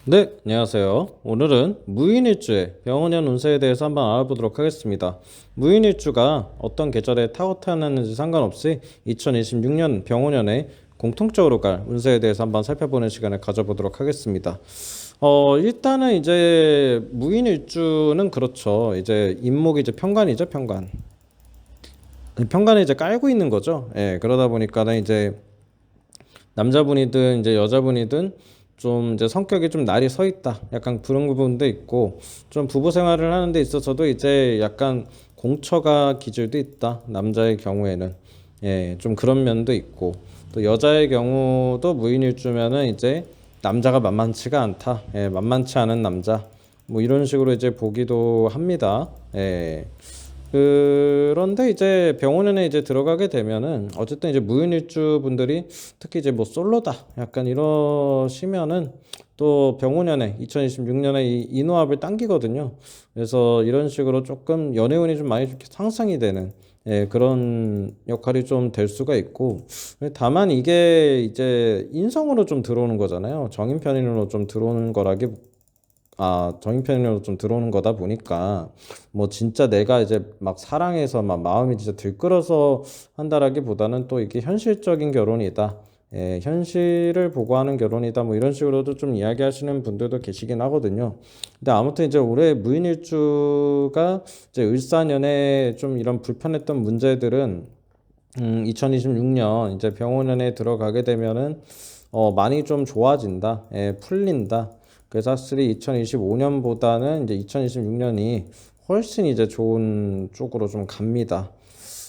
네, 안녕하세요. 오늘은 무인일주의 병원년 운세에 대해서 한번 알아보도록 하겠습니다. 무인일주가 어떤 계절에 타고 태어났는지 상관없이 2026년 병원년에 공통적으로 갈 운세에 대해서 한번 살펴보는 시간을 가져보도록 하겠습니다. 일단은 이제 무인일주는 그렇죠. 이제 인목이 이제 편관이죠, 편관. 편관을 이제 깔고 있는 거죠. 예, 그러다 보니까는 이제 남자분이든 이제 여자분이든 좀 이제 성격이 좀 날이 서 있다. 약간 그런 부분도 있고 좀 부부 생활을 하는 데 있어서도 이제 약간 공처가 기질도 있다. 남자의 경우에는 좀 그런 면도 있고 또 여자의 경우도 무인일주면은 이제 남자가 만만치가 않다. 만만치 않은 남자. 뭐 이런 식으로 이제 보기도 합니다. 그런데 이제 병원에 이제 들어가게 되면은 어쨌든 이제 무인일주 분들이 특히 이제 뭐 솔로다 약간 이러시면은 또 병원연에 2026년에 이 인호합을 당기거든요. 그래서 이런 식으로 조금 연애운이 좀 많이 상승이 되는 그런 역할이 좀 될 수가 있고 다만 이게 이제 인성으로 좀 들어오는 거잖아요. 정인편인으로 좀 들어오는 거라기 정인편으로 좀 들어오는 거다 보니까 뭐 진짜 내가 이제 막 사랑해서 막 마음이 진짜 들끓어서 한다라기보다는 또 이게 현실적인 결혼이다. 현실을 보고 하는 결혼이다. 뭐 이런 식으로도 좀 이야기하시는 분들도 계시긴 하거든요. 근데 아무튼 이제 올해 무인일주가 이제 을사년에 좀 이런 불편했던 문제들은 2026년 이제 병원에 들어가게 되면은 많이 좀 좋아진다. 풀린다. 그래서 확실히 2025년보다는 이제 2026년이 훨씬 이제 좋은 쪽으로 좀 갑니다.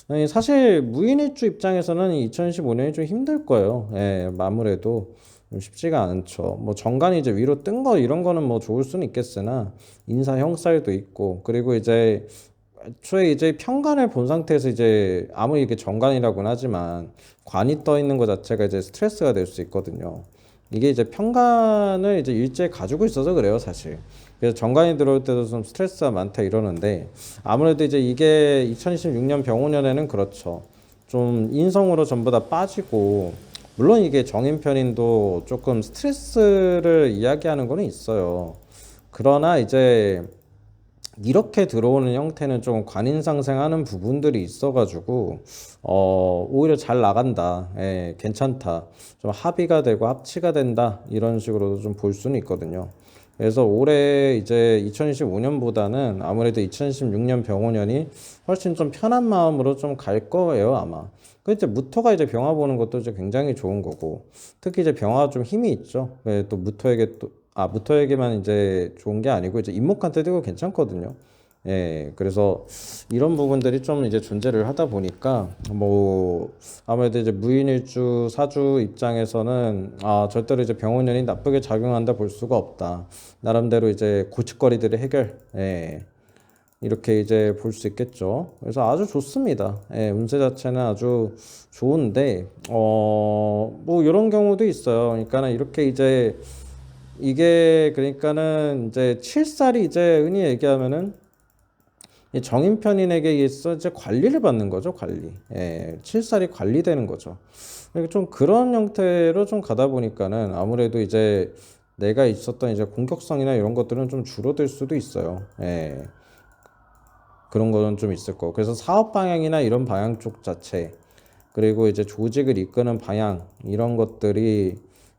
아니, 사실 무인일주 입장에서는 2025년이 좀 힘들 거예요. 아무래도 좀 쉽지가 않죠. 뭐 정관이 이제 위로 뜬 거 이런 거는 뭐 좋을 수는 있겠으나 인사 형살도 있고 그리고 이제 애초에 이제 편관을 본 상태에서 이제 아무리 이게 정관이라고는 하지만 관이 떠 있는 것 자체가 이제 스트레스가 될 수 있거든요. 이게 이제 편관을 이제 일제에 가지고 있어서 그래요, 사실. 그래서 정관이 들어올 때도 좀 스트레스가 많다 이러는데 아무래도 이제 이게 2026년 병오년에는 그렇죠. 좀 인성으로 전부 다 빠지고 물론 이게 정인편인도 조금 스트레스를 이야기하는 거는 있어요. 그러나 이제 이렇게 들어오는 형태는 좀 관인상생하는 부분들이 있어가지고 오히려 잘 나간다, 괜찮다, 좀 합의가 되고 합치가 된다 이런 식으로도 좀 볼 수는 있거든요. 그래서 올해 이제 2025년보다는 아무래도 2016년 병오년이 훨씬 좀 편한 마음으로 좀 갈 거예요 아마. 그 이제 무토가 이제 병화 보는 것도 이제 굉장히 좋은 거고 특히 이제 병화가 좀 힘이 있죠. 또 무토에게 무토에게만 이제 좋은 게 아니고 이제 임목한테도 이거 괜찮거든요. 그래서 이런 부분들이 좀 이제 존재를 하다 보니까 뭐 아무래도 이제 무인일주 사주 입장에서는 절대로 이제 병원년이 나쁘게 작용한다 볼 수가 없다. 나름대로 이제 고치거리들의 해결, 이렇게 이제 볼 수 있겠죠. 그래서 아주 좋습니다. 운세 자체는 아주 좋은데 뭐 이런 경우도 있어요. 그러니까는 이렇게 이제 이게 그러니까는 이제 칠살이 이제 흔히 얘기하면은 이 정인편인에게 있어 이제 관리를 받는 거죠, 관리. 칠살이 관리되는 거죠. 그러니까 좀 그런 형태로 좀 가다 보니까는 아무래도 이제 내가 있었던 이제 공격성이나 이런 것들은 좀 줄어들 수도 있어요. 그런 거는 좀 있을 거고. 그래서 사업 방향이나 이런 방향 쪽 자체, 그리고 이제 조직을 이끄는 방향, 이런 것들이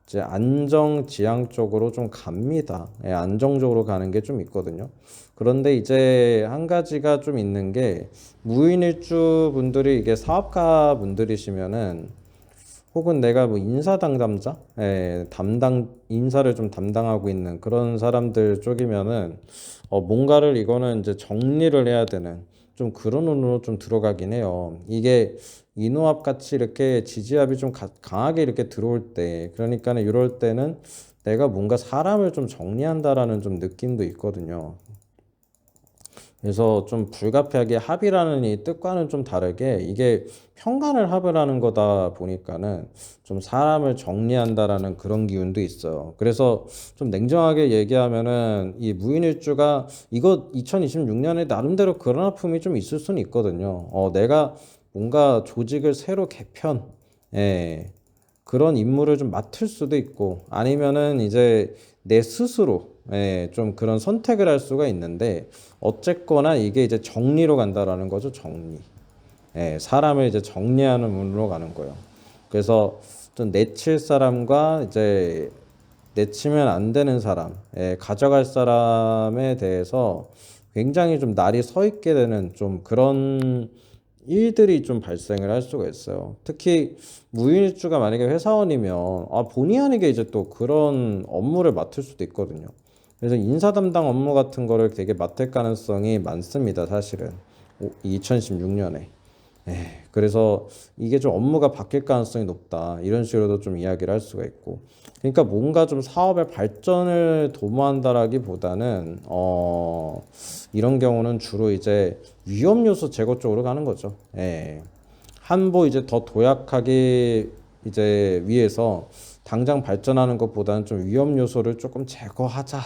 이제 안정 지향 쪽으로 좀 갑니다. 안정적으로 가는 게 좀 있거든요. 그런데 이제 한 가지가 좀 있는 게 무인일주 분들이 이게 사업가 분들이시면은 혹은 내가 뭐 인사 담당자, 인사를 좀 담당하고 있는 그런 사람들 쪽이면은 뭔가를 이거는 이제 정리를 해야 되는 좀 그런 운으로 좀 들어가긴 해요. 이게 인호합 같이 이렇게 지지합이 좀 강하게 이렇게 들어올 때, 그러니까는 이럴 때는 내가 뭔가 사람을 좀 정리한다라는 좀 느낌도 있거든요. 그래서 좀 불가피하게 합의라는 이 뜻과는 좀 다르게 이게 평간을 합을 하는 거다 보니까는 좀 사람을 정리한다라는 그런 기운도 있어요. 그래서 좀 냉정하게 얘기하면은 이 무인일주가 이거 2026년에 나름대로 그런 아픔이 좀 있을 수는 있거든요. 내가 뭔가 조직을 새로 개편, 예, 그런 임무를 좀 맡을 수도 있고 아니면은 이제 내 스스로 좀 그런 선택을 할 수가 있는데 어쨌거나 이게 이제 정리로 간다라는 거죠. 정리. 사람을 이제 정리하는 문으로 가는 거예요. 그래서 좀 내칠 사람과 이제 내치면 안 되는 사람, 가져갈 사람에 대해서 굉장히 좀 날이 서 있게 되는 좀 그런 일들이 좀 발생을 할 수가 있어요. 특히 무인일주가 만약에 회사원이면 본의 아니게 이제 또 그런 업무를 맡을 수도 있거든요. 그래서 인사 담당 업무 같은 거를 되게 맡을 가능성이 많습니다, 사실은. 2016년에. 그래서 이게 좀 업무가 바뀔 가능성이 높다. 이런 식으로도 좀 이야기를 할 수가 있고. 그러니까 뭔가 좀 사업의 발전을 도모한다라기보다는 이런 경우는 주로 이제 위험 요소 제거 쪽으로 가는 거죠. 한보 이제 더 도약하기 이제 위해서 당장 발전하는 것보다는 좀 위험 요소를 조금 제거하자.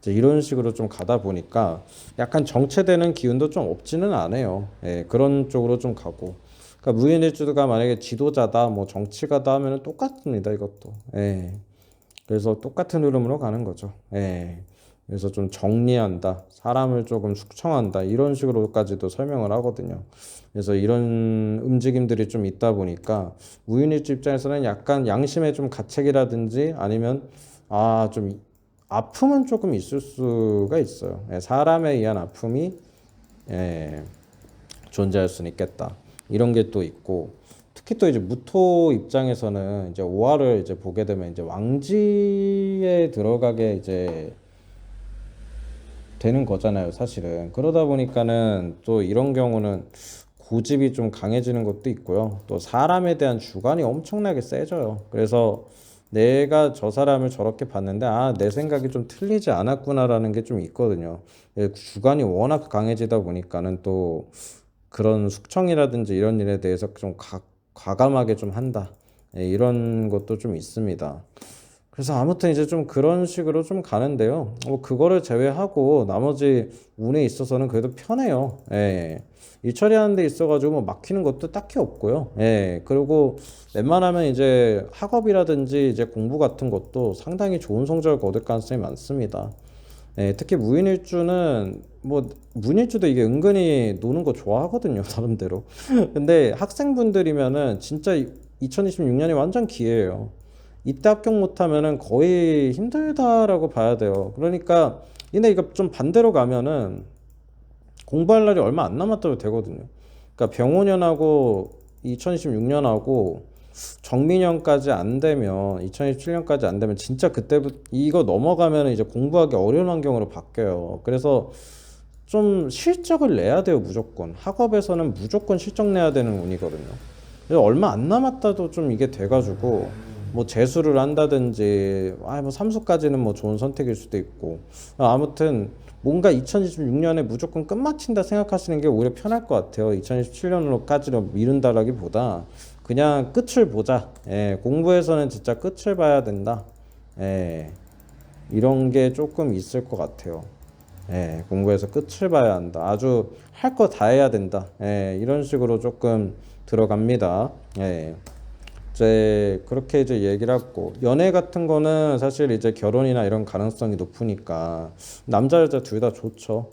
이제 이런 식으로 좀 가다 보니까 약간 정체되는 기운도 좀 없지는 않아요. 그런 쪽으로 좀 가고. 그러니까 무인일주가 만약에 지도자다, 뭐 정치가다 하면은 똑같습니다, 이것도. 그래서 똑같은 흐름으로 가는 거죠. 그래서 좀 정리한다, 사람을 조금 숙청한다, 이런 식으로까지도 설명을 하거든요. 그래서 이런 움직임들이 좀 있다 보니까 무인일주 입장에서는 약간 양심의 좀 가책이라든지 아니면 좀 아픔은 조금 있을 수가 있어요. 사람에 의한 아픔이 존재할 수는 있겠다. 이런 게 또 있고 특히 또 이제 무토 입장에서는 이제 오화를 이제 보게 되면 이제 왕지에 들어가게 이제 되는 거잖아요, 사실은. 그러다 보니까는 또 이런 경우는 고집이 좀 강해지는 것도 있고요. 또 사람에 대한 주관이 엄청나게 세져요. 그래서 내가 저 사람을 저렇게 봤는데 내 생각이 좀 틀리지 않았구나라는 게 좀 있거든요. 주관이 워낙 강해지다 보니까는 또 그런 숙청이라든지 이런 일에 대해서 좀 과감하게 좀 한다. 이런 것도 좀 있습니다. 그래서 아무튼 이제 좀 그런 식으로 좀 가는데요. 그거를 제외하고 나머지 운에 있어서는 그래도 편해요. 일 처리하는 데 있어가지고 뭐 막히는 것도 딱히 없고요. 그리고 웬만하면 이제 학업이라든지 이제 공부 같은 것도 상당히 좋은 성적을 거둘 가능성이 많습니다. 특히 무인일주는 뭐 무인일주도 이게 은근히 노는 거 좋아하거든요, 나름대로. 근데 학생분들이면은 진짜 2026년이 완전 기회예요. 이때 합격 못하면은 거의 힘들다라고 봐야 돼요. 그러니까 근데 이거 좀 반대로 가면은 공부할 날이 얼마 안 남았다고 되거든요. 그러니까 병오년하고 2026년하고 정민년까지 안 되면 2027년까지 안 되면 진짜 그때부터 이거 넘어가면 이제 공부하기 어려운 환경으로 바뀌어요. 그래서 좀 실적을 내야 돼요, 무조건. 학업에서는 무조건 실적 내야 되는 운이거든요. 그래서 얼마 안 남았다도 좀 이게 돼가지고 뭐 재수를 한다든지 뭐 삼수까지는 뭐 좋은 선택일 수도 있고 아무튼 뭔가 2026년에 무조건 끝마친다 생각하시는 게 오히려 편할 것 같아요. 2027년으로까지로 미룬다라기보다 그냥 끝을 보자. 공부에서는 진짜 끝을 봐야 된다. 이런 게 조금 있을 것 같아요. 공부에서 끝을 봐야 한다. 아주 할 거 다 해야 된다. 이런 식으로 조금 들어갑니다. 이제 그렇게 이제 얘기를 하고 연애 같은 거는 사실 이제 결혼이나 이런 가능성이 높으니까 남자 여자 둘 다 좋죠.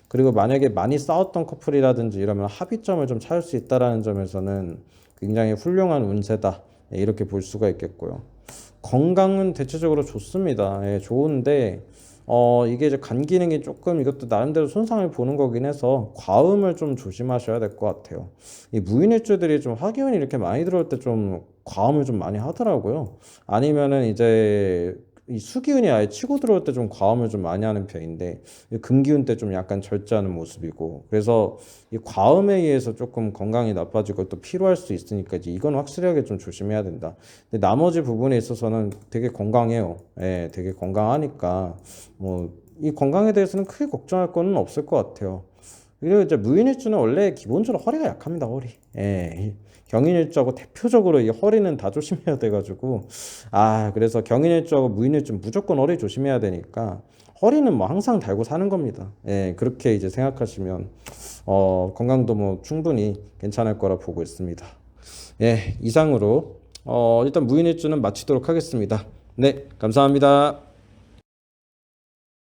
그리고 만약에 많이 싸웠던 커플이라든지 이러면 합의점을 좀 찾을 수 있다라는 점에서는 굉장히 훌륭한 운세다. 이렇게 볼 수가 있겠고요. 건강은 대체적으로 좋습니다. 좋은데 이게 이제 간 기능이 조금 이것도 나름대로 손상을 보는 거긴 해서 과음을 좀 조심하셔야 될 것 같아요. 이 무인일주들이 좀 화기운이 이렇게 많이 들어올 때 좀 과음을 좀 많이 하더라고요. 아니면은 이제 이 수기운이 아예 치고 들어올 때 좀 과음을 좀 많이 하는 편인데 금기운 때 좀 약간 절제하는 모습이고 그래서 이 과음에 의해서 조금 건강이 나빠지고 또 피로할 수 있으니까 이제 이건 확실하게 좀 조심해야 된다. 근데 나머지 부분에 있어서는 되게 건강해요. 되게 건강하니까 뭐 이 건강에 대해서는 크게 걱정할 거는 없을 것 같아요. 그리고 이제 무인일주는 원래 기본적으로 허리가 약합니다, 허리. 경인일주하고 대표적으로 이 허리는 다 조심해야 돼가지고 그래서 경인일주하고 무인일주 무조건 허리 조심해야 되니까 허리는 뭐 항상 달고 사는 겁니다. 그렇게 이제 생각하시면 건강도 뭐 충분히 괜찮을 거라 보고 있습니다. 이상으로 일단 무인일주는 마치도록 하겠습니다. 네, 감사합니다.